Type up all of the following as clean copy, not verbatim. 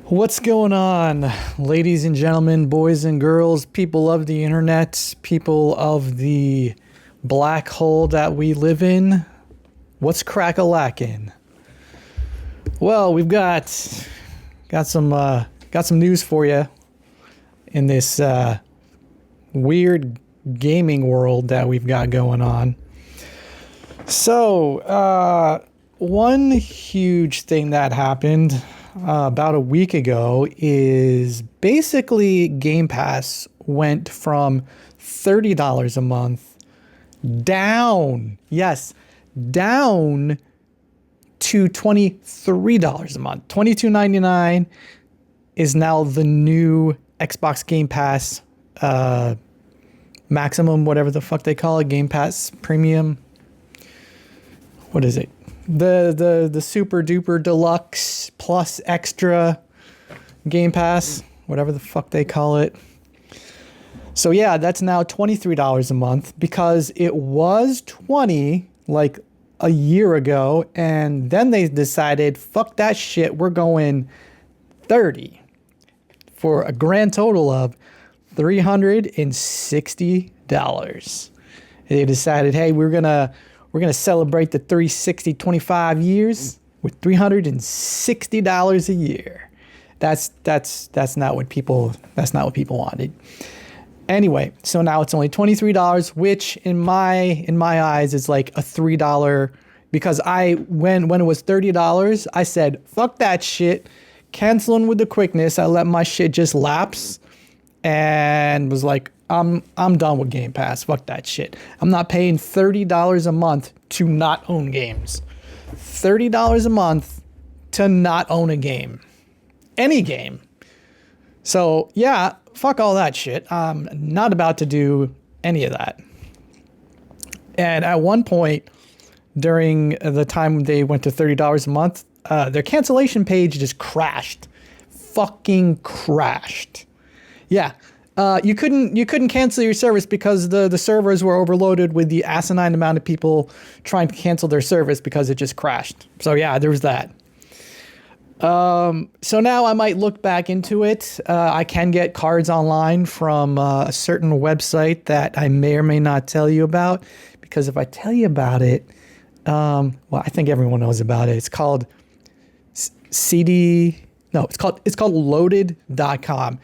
What's going on, ladies and gentlemen, boys and girls, people of the internet, people of the black hole that we live in? What's crack-a-lackin'? Well, we've got some news for you in this weird gaming world that we've got going on. So, one huge thing that happened about a week ago is basically Game Pass went from $30 a month down to $23 a month. $22.99 is now the new Xbox Game Pass maximum, whatever the fuck they call it, Game Pass Premium. What is it? The super duper deluxe plus extra Game Pass, whatever the fuck they call it. So yeah, that's now $23 a month because it was $20 like a year ago, and then they decided, fuck that shit, we're going $30 for a grand total of $360. They decided, hey, we're gonna celebrate the 360 25 years with $360 a year. That's not what people wanted. Anyway, so now it's only $23, which in my eyes is like a $3, because when it was $30, I said, fuck that shit, canceling with the quickness. I let my shit just lapse and was like, I'm done with Game Pass. Fuck that shit. I'm not paying $30 a month to not own games. $30 a month to not own a game. Any game. So yeah, fuck all that shit. I'm not about to do any of that. And at one point during the time they went to $30 a month, their cancellation page just crashed. Fucking crashed. Yeah. You couldn't cancel your service because the servers were overloaded with the asinine amount of people trying to cancel their service because it just crashed. So yeah, there was that. So now I might look back into it. I can get cards online from a certain website that I may or may not tell you about, because if I tell you about it, well, I think everyone knows about it. It's called it's called loaded.com.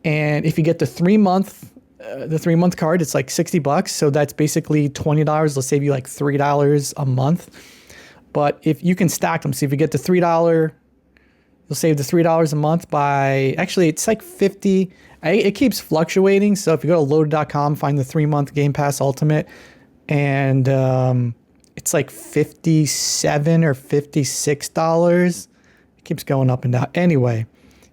And if you get the 3-month card, it's like $60. So that's basically $20. They'll save you like $3 a month. But if you can stack them, so if you get the $3, you'll save the $3 a month by, actually it's like 50. It keeps fluctuating. So if you go to loaded.com, find the 3-month Game Pass Ultimate, and it's like $57 or $56. It keeps going up and down. Anyway,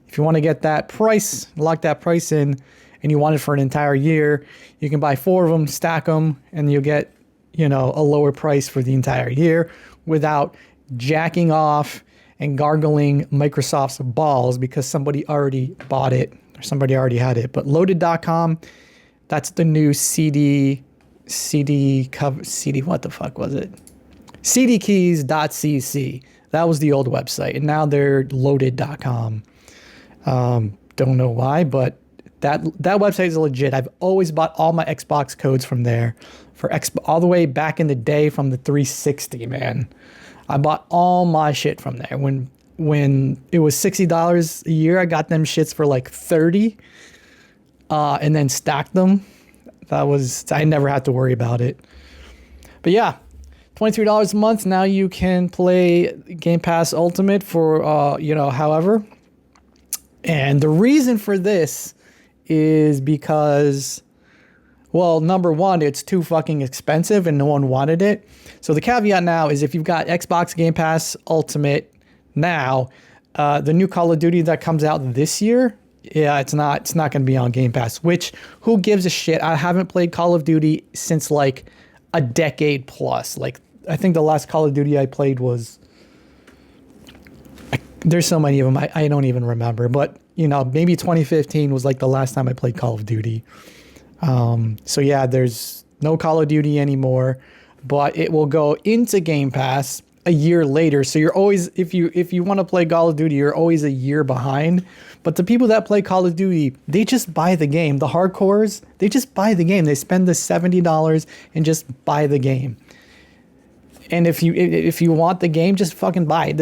if you want to get that price, lock that price in, and you want it for an entire year, you can buy 4 of them, stack them, and you'll get, a lower price for the entire year without jacking off and gargling Microsoft's balls because somebody already bought it or somebody already had it. But loaded.com, that's the new CD cover, what the fuck was it? cdkeys.cc. That was the old website, and now they're loaded.com. Don't know why, but that website is legit. I've always bought all my Xbox codes from there all the way back in the day from the 360, man. I bought all my shit from there. When it was $60 a year, I got them shits for like $30, and then stacked them. I never had to worry about it. But yeah, $23 a month. Now you can play Game Pass Ultimate for, however. And the reason for this is because, well, number one, it's too fucking expensive and no one wanted it. So the caveat now is if you've got Xbox Game Pass Ultimate now, the new Call of Duty that comes out this year, yeah, it's not going to be on Game Pass, which who gives a shit? I haven't played Call of Duty since like a decade plus. Like, I think the last Call of Duty I played was, there's so many of them, I don't even remember. But, maybe 2015 was like the last time I played Call of Duty. So yeah, there's no Call of Duty anymore, but it will go into Game Pass a year later. So you're always, if you want to play Call of Duty, you're always a year behind. But the people that play Call of Duty, they just buy the game. The hardcores, they just buy the game. They spend the $70 and just buy the game. And if you want the game, just fucking buy it.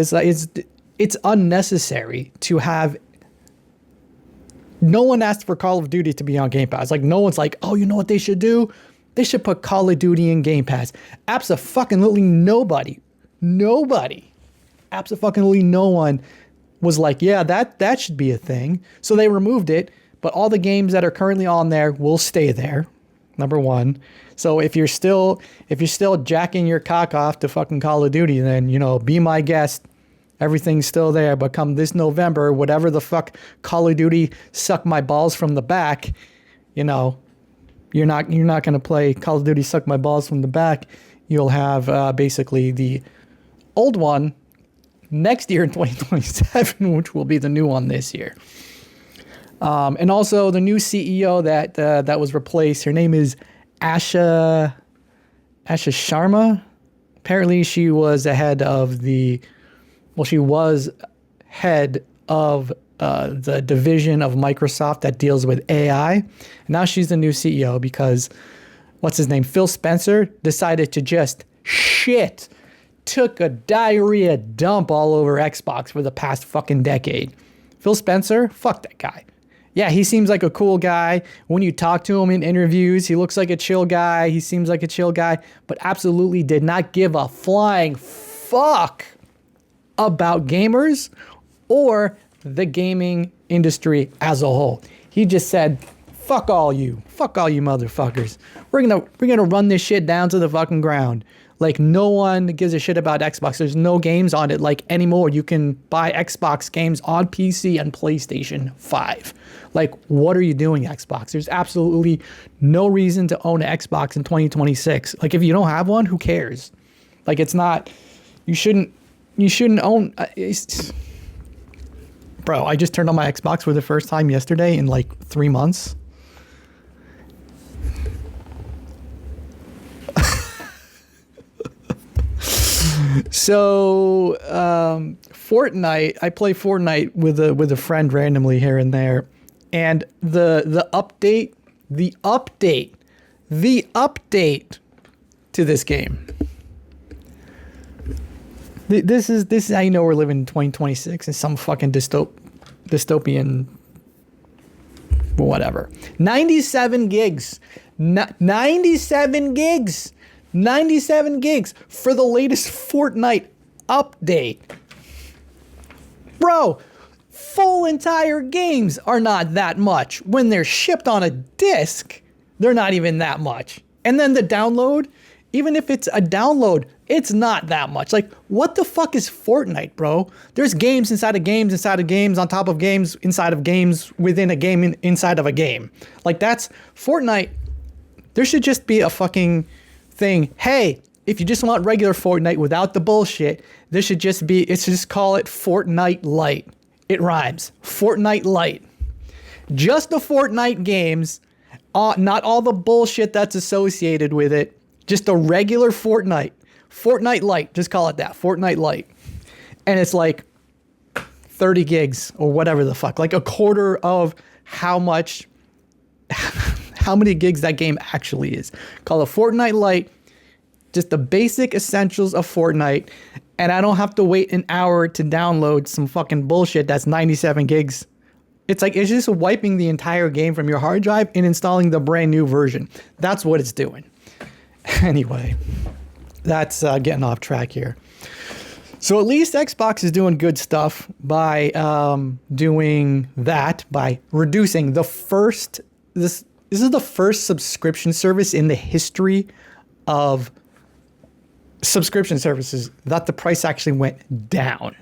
It's unnecessary to have. No one asked for Call of Duty to be on Game Pass. Like, no one's like, oh, you know what they should do? They should put Call of Duty in Game Pass. Abso-fucking-lutely nobody. Abso-fucking-lutely no one was like, yeah, that should be a thing. So they removed it, but all the games that are currently on there will stay there. Number one. So if you're still jacking your cock off to fucking Call of Duty, then, you know, be my guest. Everything's still there, but come this November, whatever the fuck Call of Duty suck my balls from the back, you know, you're not going to play Call of Duty suck my balls from the back. You'll have basically the old one next year in 2027, which will be the new one this year. And also the new CEO that was replaced, her name is Asha Sharma. Apparently she was head of the division of Microsoft that deals with AI. Now she's the new CEO because, what's his name? Phil Spencer decided to just took a diarrhea dump all over Xbox for the past fucking decade. Phil Spencer, fuck that guy. Yeah, he seems like a cool guy. When you talk to him in interviews, he looks like a chill guy. He seems like a chill guy, but absolutely did not give a flying fuck about gamers or the gaming industry as a whole. He just said, fuck all you motherfuckers. We're gonna run this shit down to the fucking ground. Like, no one gives a shit about Xbox. There's no games on it like anymore. You can buy Xbox games on PC and PlayStation 5. Like, what are you doing, Xbox? There's absolutely no reason to own an Xbox in 2026. Like, if you don't have one, who cares? Like, it's not, you shouldn't own, bro, I just turned on my Xbox for the first time yesterday in like 3 months. So, Fortnite, I play Fortnite with a friend randomly here and there. And the update to this game. This is how you know we're living in 2026 in some fucking dystopian whatever. 97 gigs. 97 gigs. 97 gigs for the latest Fortnite update. Bro, full entire games are not that much. When they're shipped on a disc, they're not even that much. And then the download, even if it's a download, it's not that much. Like, what the fuck is Fortnite, bro? There's games inside of games inside of games on top of games inside of games within a game inside of a game. Like, that's Fortnite. There should just be a fucking thing. Hey, if you just want regular Fortnite without the bullshit, it's just call it Fortnite Lite. It rhymes. Fortnite Lite. Just the Fortnite games, not all the bullshit that's associated with it. Just a regular Fortnite. Fortnite Lite. Just call it that. Fortnite Lite. And it's like 30 gigs or whatever the fuck. Like a quarter of how many gigs that game actually is. Call it Fortnite Lite. Just the basic essentials of Fortnite. And I don't have to wait an hour to download some fucking bullshit that's 97 gigs. It's like, it's just wiping the entire game from your hard drive and installing the brand new version. That's what it's doing. Anyway, that's getting off track here. So at least Xbox is doing good stuff by doing that, by reducing this is the first subscription service in the history of subscription services that the price actually went down.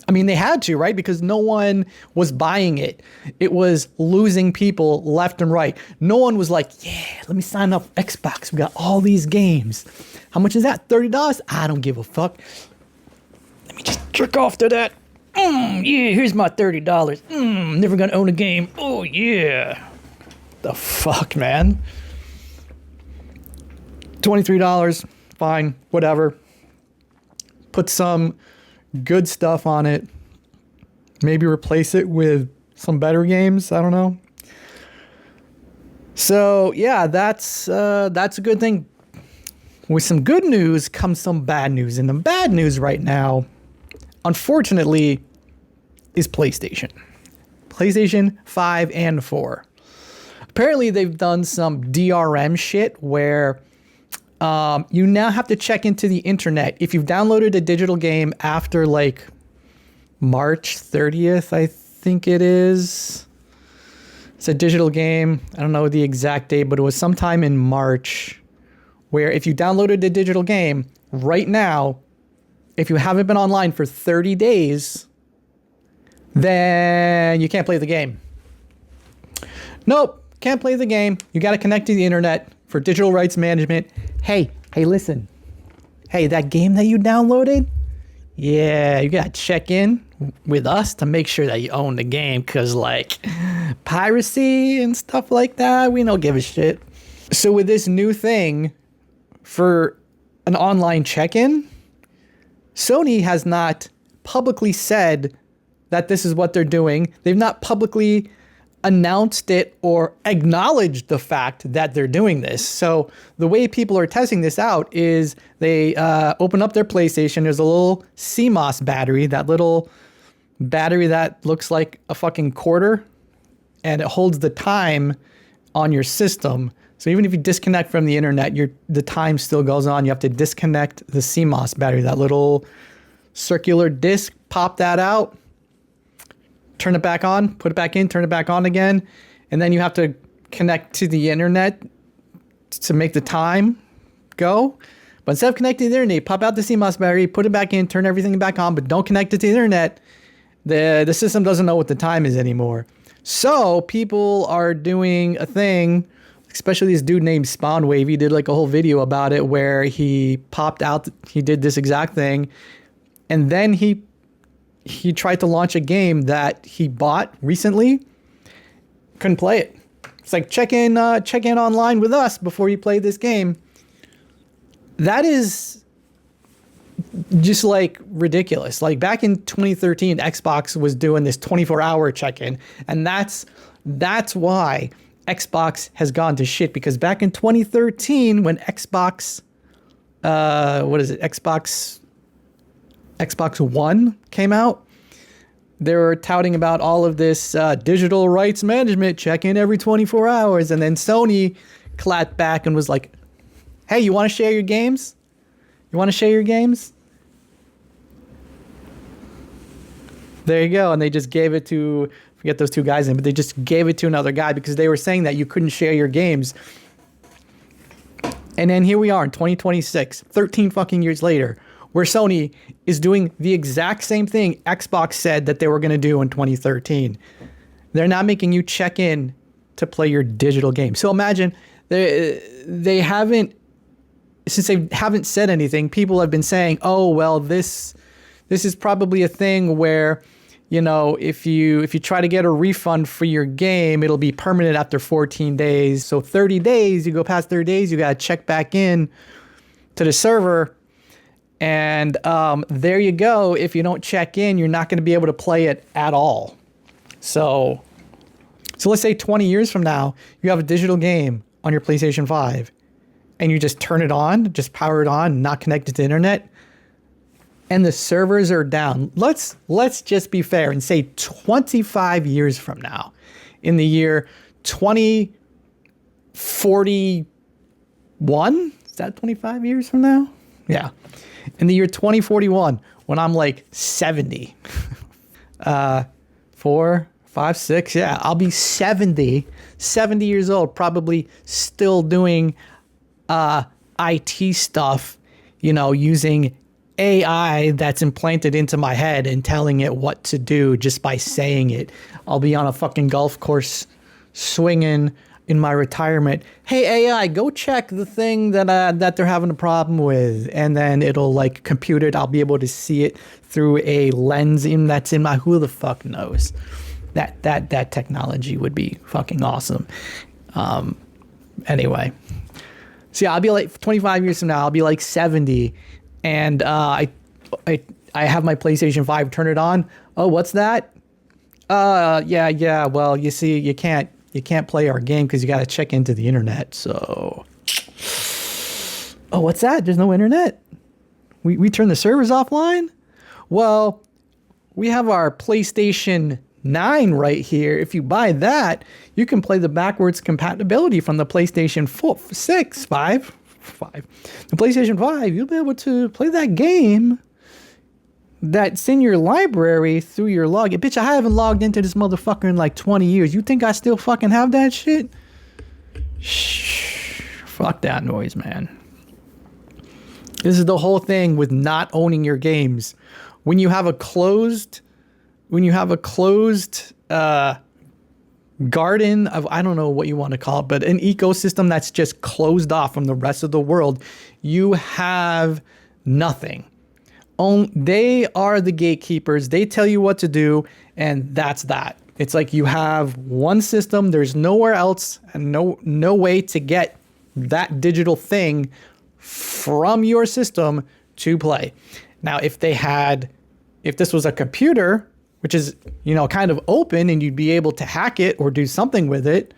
I mean, they had to, right? Because no one was buying it. It was losing people left and right. No one was like, yeah, let me sign up for Xbox. We got all these games. How much is that? $30? I don't give a fuck. Let me just jerk off to that. Yeah, here's my $30. Never gonna own a game. Oh, yeah. The fuck, man? $23, fine, whatever. put some good stuff on it. Maybe replace it with some better games. I don't know. So yeah, that's a good thing. With some good news comes some bad news. And the bad news right now, unfortunately, is PlayStation. PlayStation 5 and 4. Apparently, they've done some DRM shit where you now have to check into the internet. If you've downloaded a digital game after like March 30th, I think it is. It's a digital game. I don't know the exact date, but it was sometime in March, where if you downloaded a digital game right now, if you haven't been online for 30 days, then you can't play the game. Nope, can't play the game. You got to connect to the internet for digital rights management. Hey, listen. Hey, that game that you downloaded? Yeah, you got to check in with us to make sure that you own the game, because like piracy and stuff like that, we don't give a shit. So with this new thing for an online check-in, Sony has not publicly said that this is what they're doing. They've not publicly announced it or acknowledged the fact that they're doing this. So the way people are testing this out is they open up their PlayStation. There's a little CMOS battery, that little battery that looks like a fucking quarter, and it holds the time on your system. So even if you disconnect from the internet, the time still goes on. You have to disconnect the CMOS battery, that little circular disc, pop that out, turn it back on, put it back in, turn it back on again. And then you have to connect to the internet to make the time go. But instead of connecting to the internet, pop out the CMOS battery, put it back in, turn everything back on, but don't connect it to the internet. The system doesn't know what the time is anymore. So people are doing a thing, especially this dude named Spawnwave. He did like a whole video about it where he popped out, he did this exact thing. And then he tried to launch a game that he bought recently. Couldn't play it. It's like check in online with us before you play this game. That is just like ridiculous. Like back in 2013, Xbox was doing this 24-hour check-in, and that's why Xbox has gone to shit, because back in 2013 when Xbox One came out, they were touting about all of this digital rights management, check in every 24 hours. And then Sony clapped back and was like, hey, you want to share your games? There you go. And they just gave it to, forget those two guys' name, but they just gave it to another guy because they were saying that you couldn't share your games. And then here we are in 2026, 13 fucking years later, where Sony is doing the exact same thing Xbox said that they were going to do in 2013. They're not making you check in to play your digital game. So imagine they haven't, since they haven't said anything, people have been saying, oh, well, this is probably a thing where, you know, if you try to get a refund for your game, it'll be permanent after 14 days. So 30 days, you go past 30 days, you got to check back in to the server. And there you go. If you don't check in, you're not going to be able to play it at all. So let's say 20 years from now, you have a digital game on your PlayStation 5 and you just turn it on, just power it on, not connected to the internet, and the servers are down. Let's just be fair and say 25 years from now, in the year 2041, is that 25 years from now? Yeah. In the year 2041, when I'm like 70, 4, 5, 6, yeah, I'll be 70 years old, probably still doing IT stuff, you know, using AI that's implanted into my head and telling it what to do just by saying it. I'll be on a fucking golf course swinging in my retirement. Hey, AI, go check the thing that they're having a problem with. And then it'll like compute it. I'll be able to see it through a lens that's in my, who the fuck knows? That technology would be fucking awesome. Anyway. So yeah, I'll be like 25 years from now, I'll be like 70. And I have my PlayStation 5, turn it on. Oh, what's that? Yeah. Well, you see, you can't play our game because you got to check into the internet. So, oh, what's that? There's no internet. We turn the servers offline. Well, we have our PlayStation 9 right here. If you buy that, you can play the backwards compatibility from the PlayStation 5. The PlayStation 5, you'll be able to play that game that's in your library through your login. Bitch, I haven't logged into this motherfucker in like 20 years. You think I still fucking have that shit? Shh. Fuck that noise, man. This is the whole thing with not owning your games. When you have a closed garden of, I don't know what you want to call it, but an ecosystem that's just closed off from the rest of the world, you have nothing. They are the gatekeepers. They tell you what to do, and that's that. It's like you have one system. There's nowhere else and no way to get that digital thing from your system to play. Now, if this was a computer, which is, kind of open and you'd be able to hack it or do something with it,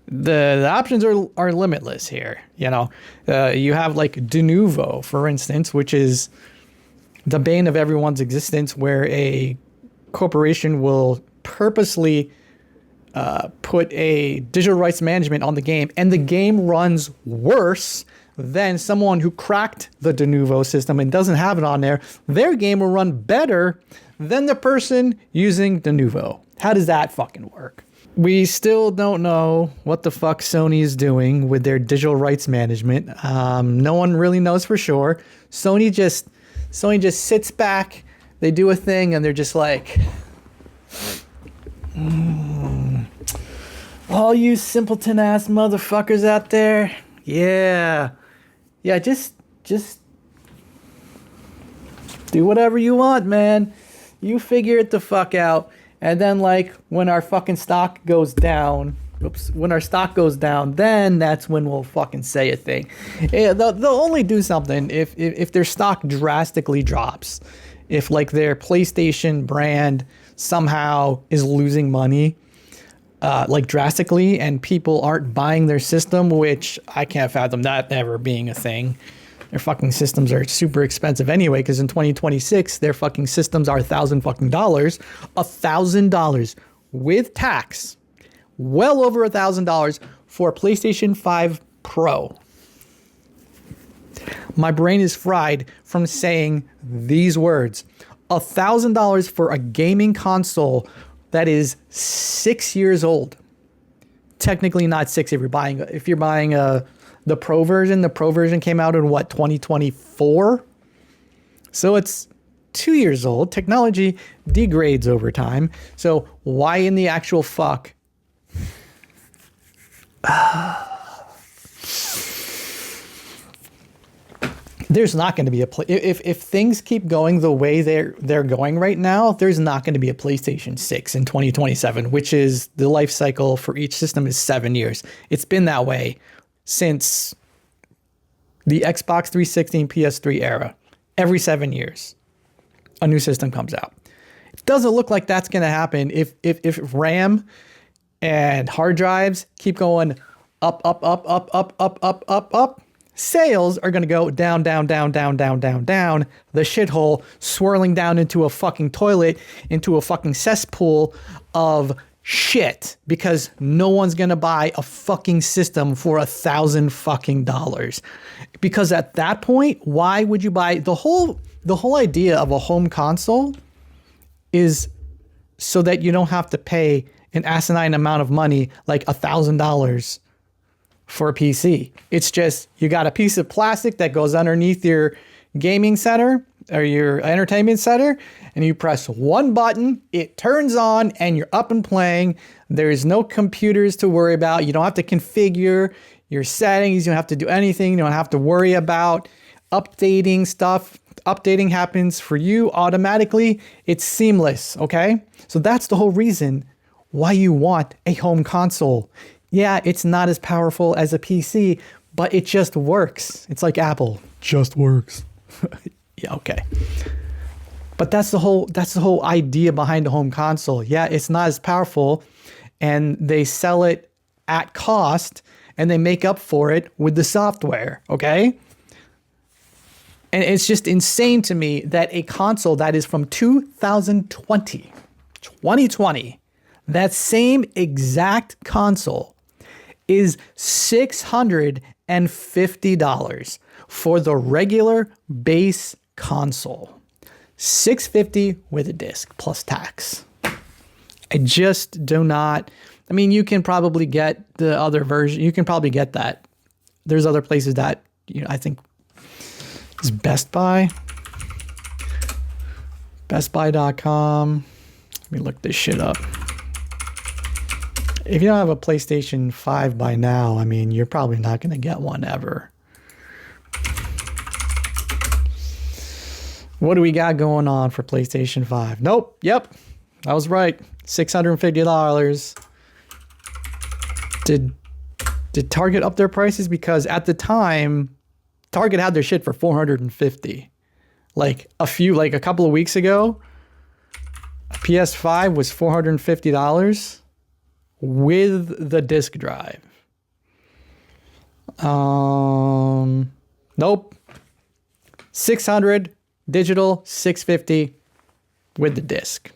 the options are limitless here. You have like Denuvo, for instance, which is the bane of everyone's existence, where a corporation will purposely put a digital rights management on the game, and the game runs worse than someone who cracked the Denuvo system and doesn't have it on there. Their game will run better than the person using Denuvo. How does that fucking work? We still don't know what the fuck Sony is doing with their digital rights management. No one really knows for sure. Sony just sits back, they do a thing, and they're just like, all you simpleton ass motherfuckers out there, yeah, just do whatever you want, man. You figure it the fuck out. And then, like, when our fucking stock goes down, then that's when we'll fucking say a thing. Yeah, they'll only do something if their stock drastically drops. If, like, their PlayStation brand somehow is losing money, like, drastically, and people aren't buying their system, which I can't fathom that ever being a thing. Their fucking systems are super expensive anyway, because in 2026, their fucking systems are $1,000 with tax. Well over $1,000 for a PlayStation 5 Pro. My brain is fried from saying these words. $1,000 for a gaming console that is 6 years old. Technically not 6 if you're buying the Pro version. The Pro version came out in 2024? So it's 2 years old. Technology degrades over time. So why in the actual fuck? There's not going to be if things keep going the way they're going right now, there's not going to be a PlayStation 6 in 2027, which is the life cycle for each system is 7 years. It's been that way since the Xbox 360 and PS3 era. Every 7 years, a new system comes out. It doesn't look like that's going to happen if RAM and hard drives keep going up. Sales are going to go down. The shithole swirling down into a fucking toilet, into a fucking cesspool of shit, because no one's going to buy a fucking system for $1,000 fucking dollars. Because at that point, why would you buy the whole idea of a home console is so that you don't have to pay an asinine amount of money, like $1,000 for a PC. It's just, you got a piece of plastic that goes underneath your gaming center or your entertainment center, and you press one button, it turns on, and you're up and playing. There's no computers to worry about. You don't have to configure your settings. You don't have to do anything. You don't have to worry about updating stuff. Updating happens for you automatically. It's seamless, okay? So that's the whole reason why you want a home console. Yeah, it's not as powerful as a PC, but it just works. It's like Apple. Just works. Yeah, okay. But that's the whole idea behind the home console. Yeah, it's not as powerful, and they sell it at cost, and they make up for it with the software, okay? And it's just insane to me that a console that is from 2020, that same exact console is $650 for the regular base console. $650 with a disc plus tax. I just do not. I mean, you can probably get the other version. You can probably get that. There's other places that, I think is Best Buy. BestBuy.com. Let me look this shit up. If you don't have a PlayStation 5 by now, I mean, you're probably not going to get one ever. What do we got going on for PlayStation 5? Nope. Yep. I was right. $650. Did Target up their prices? Because at the time, Target had their shit for $450. Like a couple of weeks ago, PS5 was $450 with the disc drive. Nope. $600 digital, $650 with the disc.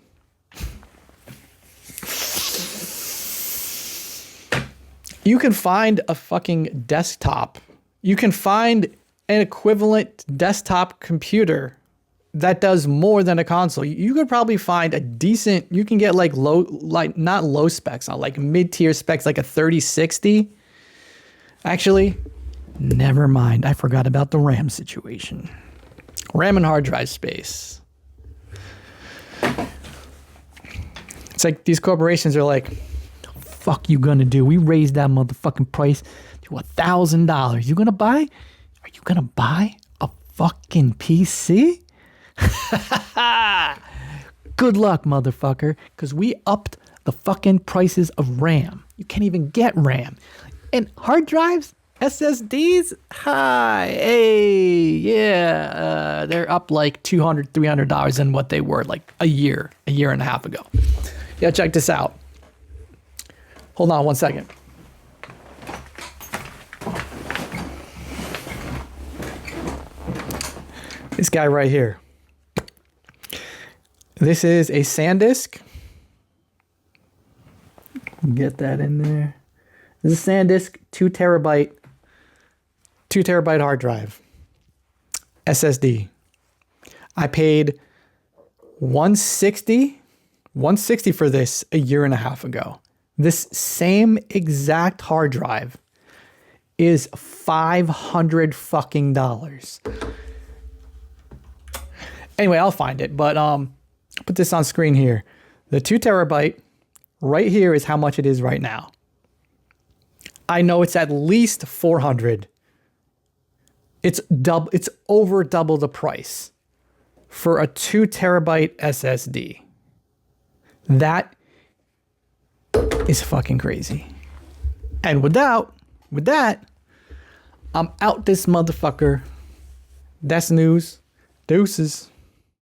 You can find a fucking desktop. You can find an equivalent desktop computer that does more than a console. You could probably find a decent, you can get like not low specs, like mid-tier specs, like a 3060. Actually, never mind. I forgot about the RAM situation. RAM and hard drive space. It's like these corporations are like, fuck you gonna do? We raised that motherfucking price to $1,000. You gonna buy? Are you gonna buy a fucking PC? Good luck, motherfucker, because we upped the fucking prices of RAM. You can't even get RAM. And hard drives, SSDs, they're up like $200, $300 than what they were like a year and a half ago. Yeah, check this out. Hold on one second. This guy right here. This is a SanDisk. Get that in there. This is a SanDisk 2 terabyte hard drive. SSD. I paid $160 for this a year and a half ago. This same exact hard drive is $500 fucking dollars. Anyway, I'll find it, but put this on screen here. The 2 terabyte right here is how much it is right now. I know it's at least $400. It's over double the price for a 2 terabyte SSD. That is fucking crazy. And with that, I'm out this motherfucker. That's news. Deuces.